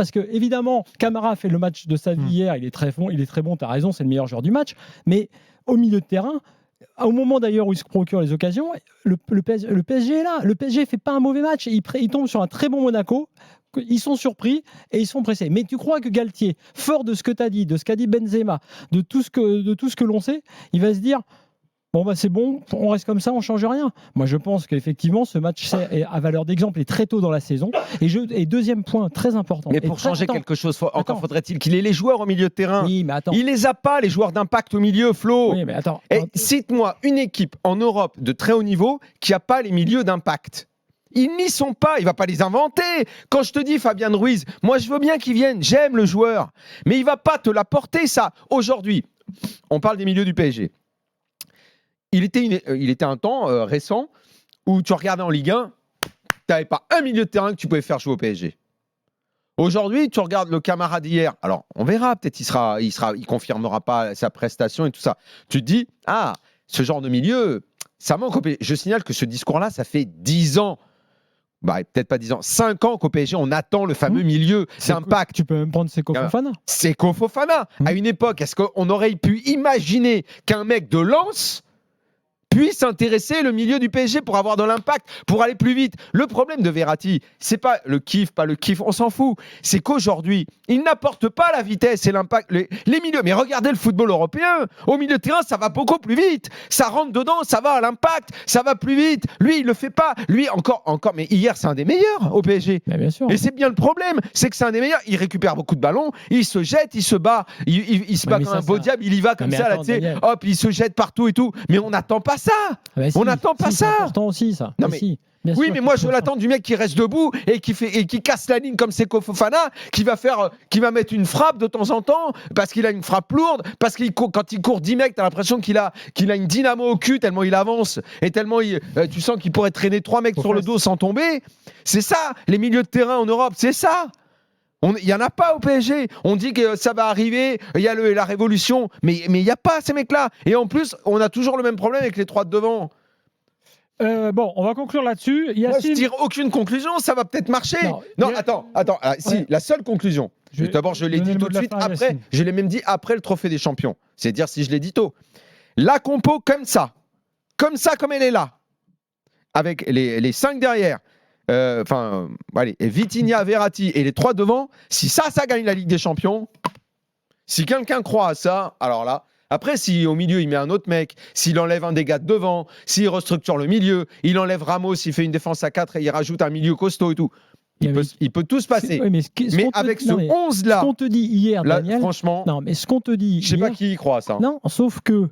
parce que évidemment, Camara a fait le match de sa vie hier, il est très bon, tu as raison, c'est le meilleur joueur du match, mais au milieu de terrain, au moment d'ailleurs où il se procure les occasions, le PSG est là. Le PSG fait pas un mauvais match. Il tombe sur un très bon Monaco. Ils sont surpris et ils sont pressés. Mais tu crois que Galtier, fort de ce que tu as dit, de ce qu'a dit Benzema, de tout ce que l'on sait, il va se dire bon, c'est bon, on reste comme ça, on ne change rien. Moi, je pense qu'effectivement, ce match a valeur d'exemple et très tôt dans la saison. Et deuxième point très important. Mais pour changer quelque chose, encore faudrait-il qu'il ait les joueurs au milieu de terrain. Oui, mais attends. Il les a pas, les joueurs d'impact au milieu, Flo. Oui, mais attends. Cite-moi une équipe en Europe de très haut niveau qui n'a pas les milieux d'impact. Ils n'y sont pas, il ne va pas les inventer. Quand je te dis Fabien Ruiz, moi je veux bien qu'il vienne, j'aime le joueur. Mais il ne va pas te l'apporter, ça. Aujourd'hui, on parle des milieux du PSG. Il était un temps récent où tu regardais en Ligue 1, tu n'avais pas un milieu de terrain que tu pouvais faire jouer au PSG. Aujourd'hui, tu regardes le Camara d'hier. Alors, on verra, peut-être il confirmera pas sa prestation et tout ça. Tu te dis, ce genre de milieu, ça manque au PSG. Je signale que ce discours-là, ça fait 10 ans. Peut-être pas 10 ans, 5 ans qu'au PSG, on attend le fameux milieu d'impact. Tu peux même prendre Seko Fofana. Seko Fofana. À une époque, est-ce qu'on aurait pu imaginer qu'un mec de Lens puisse intéresser le milieu du PSG pour avoir de l'impact, pour aller plus vite? Le problème de Verratti, c'est pas le kiff, on s'en fout. C'est qu'aujourd'hui, il n'apporte pas la vitesse et l'impact. Les milieux, mais regardez le football européen. Au milieu de terrain, ça va beaucoup plus vite. Ça rentre dedans, ça va à l'impact, ça va plus vite. Lui, il le fait pas. Lui, encore. Mais hier, c'est un des meilleurs au PSG. Mais bien sûr. Et c'est bien le problème, c'est que c'est un des meilleurs. Il récupère beaucoup de ballons, il se jette, il se bat, il se bat comme un beau diable, il y va comme ça, là, tu sais, hop, il se jette partout et tout. Mais on n'attend pas ça. On n'attend pas ça. C'est important aussi, ça. Non, mais moi je l'attends du mec qui reste debout et qui casse la ligne comme Seko Fofana, qui va mettre une frappe de temps en temps parce qu'il a une frappe lourde, parce qu'il quand il court 10 mecs, t'as l'impression qu'il a une dynamo au cul tellement il avance et tellement tu sens qu'il pourrait traîner 3 mecs sur le dos sans tomber. C'est ça, les milieux de terrain en Europe, c'est ça. Il n'y en a pas au PSG. On dit que ça va arriver, il y a la révolution, mais il n'y a pas ces mecs-là. Et en plus, on a toujours le même problème avec les 3 de devant. Bon, on va conclure là-dessus. Moi, je tire aucune conclusion, ça va peut-être marcher. Non, attends. Si, la seule conclusion. D'abord, je l'ai dit tout de suite après. Je l'ai même dit après le trophée des champions. C'est dire si je l'ai dit tôt. La compo comme ça, comme elle est là, avec les 5 derrière. Vitinha, Verratti et les 3 devant, si ça gagne la Ligue des Champions, si quelqu'un croit à ça, alors là, après, si au milieu il met un autre mec, s'il enlève un des gars de devant, s'il restructure le milieu, il enlève Ramos, il fait une défense à 4 et il rajoute un milieu costaud et tout. Il peut tout se passer. Mais avec ce 11-là, ce qu'on te dit hier, là, Daniel, franchement, ce qu'on te dit je ne sais pas qui y croit à ça. Non, sauf que